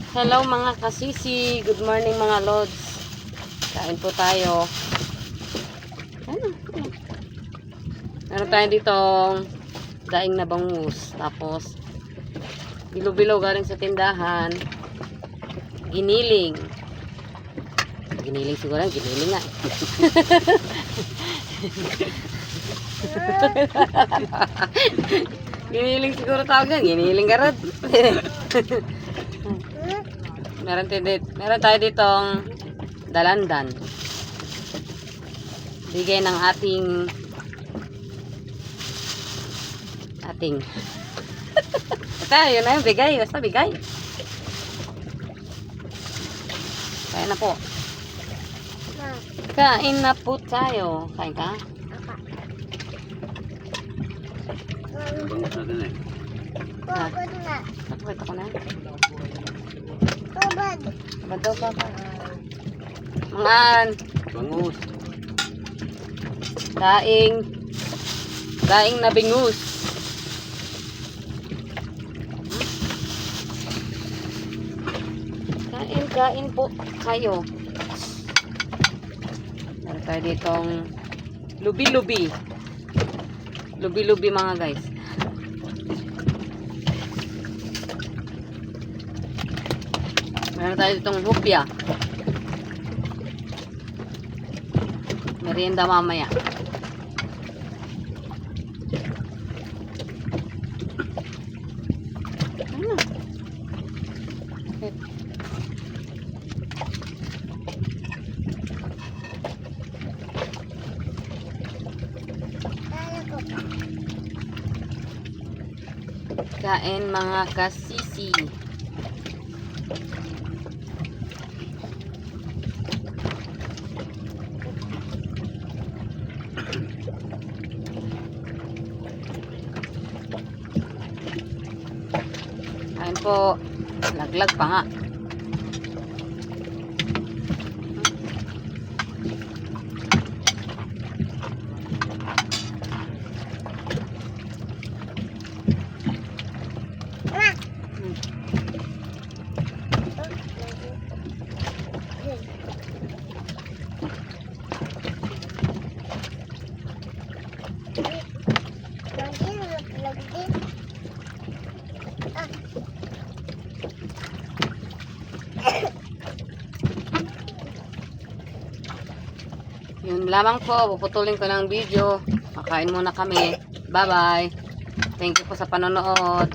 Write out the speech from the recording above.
Hello mga kasisi, good morning mga lods. Kain po tayo. Meron tayo ditong daing na bangus. Tapos bilo-bilo galing sa tindahan. Giniling. Giniling siguro, giniling nga. Giniling siguro tawag yan. Giniling garad. Meron tayo ditong dalandan. Bigay ng ating basta yun na yun, bigay. Basta bigay. Kain na po. Kain na po tayo. Kain ka? Bangus na din eh. Tubad na. Nakapit ako na. Tubad. Ba't daw pa? Mangan. Bangus. Daing na bingus. Kain po kayo. Meron tayo ditong lubi-lubi. Lubi-lubi mga guys. Meron tayo ditong hupya. Merienda mamaya. Ano? Okay. Kain mga kasisi. Kain po. Laglag pa nga. Yun lamang po, puputulin ko ng video. Makain muna kami. Bye bye. Thank you po sa panonood.